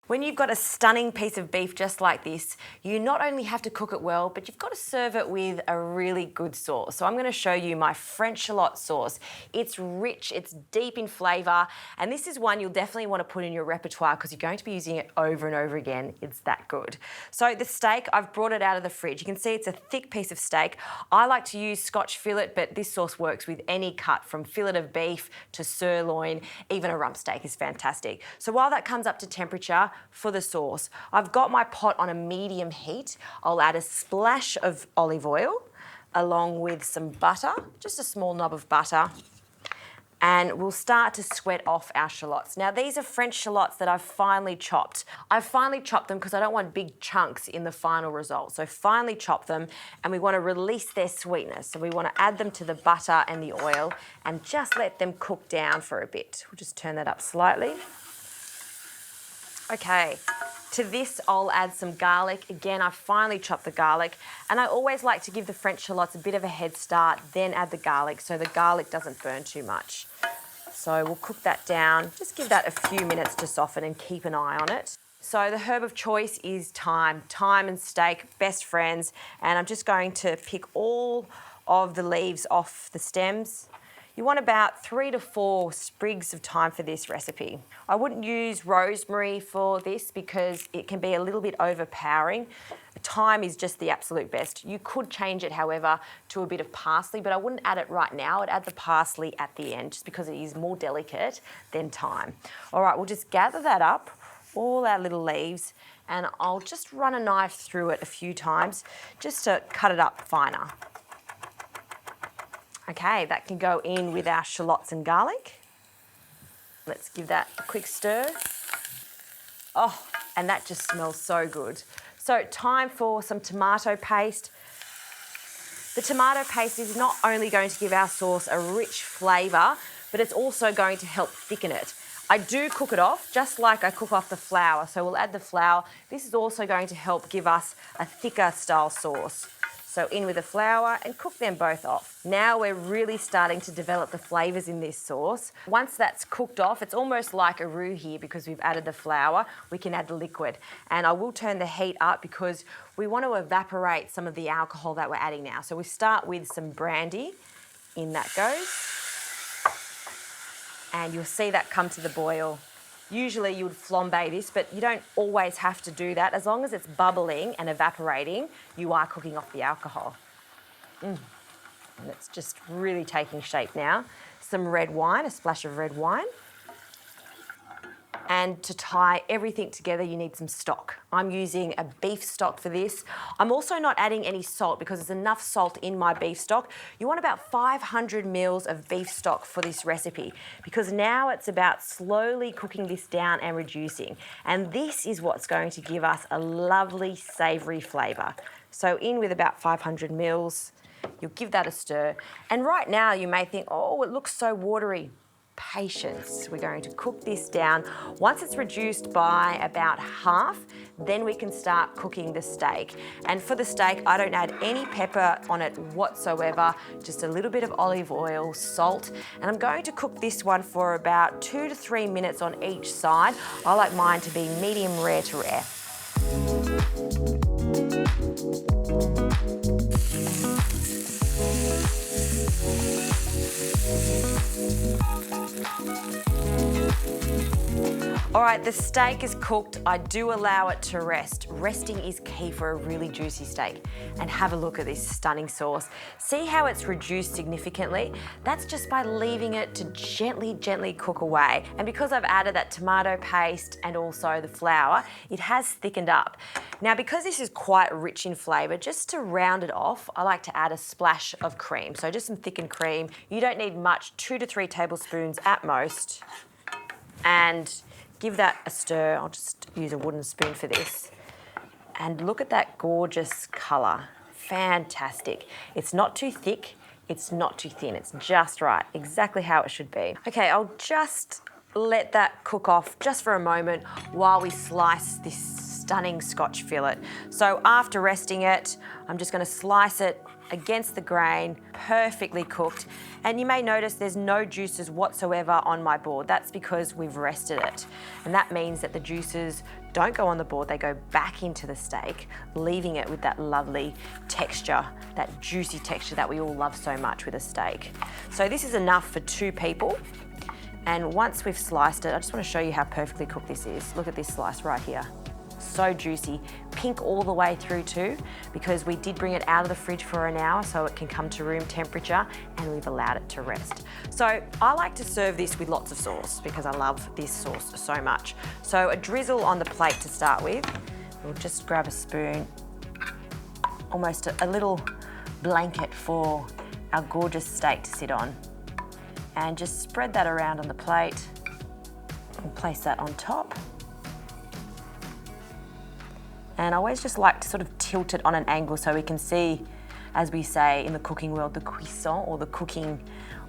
When you've got a stunning piece of beef just like this, you not only have to cook it well, but you've got to serve it with a really good sauce. So I'm going to show you my French Shallot Sauce. It's rich, it's deep in flavour, and this is one you'll definitely want to put in your repertoire because you're going to be using it over and over again. It's that good. So the steak, I've brought it out of the fridge. You can see it's a thick piece of steak. I like to use Scotch Fillet, but this sauce works with any cut from fillet of beef to sirloin, even a rump steak is fantastic. So while that comes up to temperature, for the sauce, I've got my pot on a medium heat. I'll add a splash of olive oil along with some butter, just a small knob of butter, and we'll start to sweat off our shallots. Now these are French shallots that I've finely chopped. I've finely chopped them because I don't want big chunks in the final result. So finely chop them, and we want to release their sweetness. So we want to add them to the butter and the oil and just let them cook down for a bit. We'll just turn that up slightly. Okay, to this I'll add some garlic. Again, I've finely chopped the garlic, and I always like to give the French shallots a bit of a head start, then add the garlic so the garlic doesn't burn too much. So we'll cook that down, just give that a few minutes to soften and keep an eye on it. So the herb of choice is thyme. Thyme and steak, best friends, and I'm just going to pick all of the leaves off the stems. You want about 3 to 4 sprigs of thyme for this recipe. I wouldn't use rosemary for this because it can be a little bit overpowering. Thyme is just the absolute best. You could change it, however, to a bit of parsley, but I wouldn't add it right now. I'd add the parsley at the end just because it is more delicate than thyme. All right, we'll just gather that up, all our little leaves, and I'll just run a knife through it a few times just to cut it up finer. Okay, that can go in with our shallots and garlic. Let's give that a quick stir. Oh, and that just smells so good. So time for some tomato paste. The tomato paste is not only going to give our sauce a rich flavour, but it's also going to help thicken it. I do cook it off, just like I cook off the flour. So we'll add the flour. This is also going to help give us a thicker style sauce. So in with the flour and cook them both off. Now we're really starting to develop the flavours in this sauce. Once that's cooked off, it's almost like a roux here because we've added the flour. We can add the liquid. And I will turn the heat up because we want to evaporate some of the alcohol that we're adding now. So we start with some brandy. In that goes. And you'll see that come to the boil. Usually you would flambe this, but you don't always have to do that. As long as it's bubbling and evaporating, you are cooking off the alcohol. And it's just really taking shape now. Some red wine, a splash of red wine. And to tie everything together, you need some stock. I'm using a beef stock for this. I'm also not adding any salt because there's enough salt in my beef stock. You want about 500 mils of beef stock for this recipe because now it's about slowly cooking this down and reducing. And this is what's going to give us a lovely savoury flavour. So in with about 500 mils, you'll give that a stir. And right now you may think, oh, it looks so watery. Patience. We're going to cook this down. Once it's reduced by about half, then we can start cooking the steak. And for the steak, I don't add any pepper on it whatsoever, just a little bit of olive oil, salt, and I'm going to cook this one for about 2 to 3 minutes on each side. I like mine to be medium rare to rare. All right, the steak is cooked. I do allow it to rest. Resting is key for a really juicy steak. And have a look at this stunning sauce. See how it's reduced significantly? That's just by leaving it to gently cook away. And because I've added that tomato paste and also the flour, it has thickened up. Now, because this is quite rich in flavour, just to round it off, I like to add a splash of cream. So just some thickened cream. You don't need much, 2 to 3 tablespoons at most. And give that a stir. I'll just use a wooden spoon for this. And look at that gorgeous colour. Fantastic. It's not too thick, it's not too thin. It's just right, exactly how it should be. Okay, I'll just let that cook off just for a moment while we slice this stunning Scotch fillet. So after resting it, I'm just going to slice it against the grain, perfectly cooked. And you may notice there's no juices whatsoever on my board. That's because we've rested it. And that means that the juices don't go on the board, they go back into the steak, leaving it with that lovely texture, that juicy texture that we all love so much with a steak. So this is enough for 2 people. And once we've sliced it, I just want to show you how perfectly cooked this is. Look at this slice right here. So juicy, pink all the way through too, because we did bring it out of the fridge for an hour so it can come to room temperature, and we've allowed it to rest. So I like to serve this with lots of sauce because I love this sauce so much. So a drizzle on the plate to start with. We'll just grab a spoon, almost a little blanket for our gorgeous steak to sit on, and just spread that around on the plate. We'll place that on top. And I always just like to sort of tilt it on an angle so we can see, as we say in the cooking world, the cuisson, or the cooking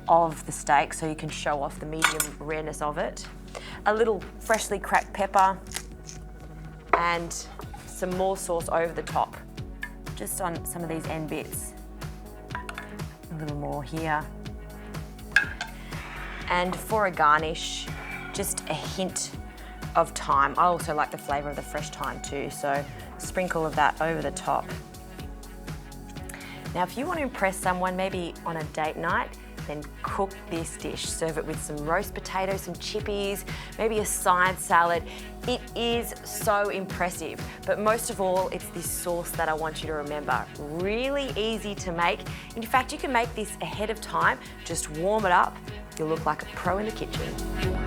of the steak, so you can show off the medium rareness of it. A little freshly cracked pepper and some more sauce over the top, just on some of these end bits. A little more here. And for a garnish, just a hint of thyme. I also like the flavour of the fresh thyme too, so sprinkle of that over the top. Now, if you want to impress someone, maybe on a date night, then cook this dish. Serve it with some roast potatoes, some chippies, maybe a side salad. It is so impressive, but most of all, it's this sauce that I want you to remember. Really easy to make. In fact, you can make this ahead of time. Just warm it up. You'll look like a pro in the kitchen.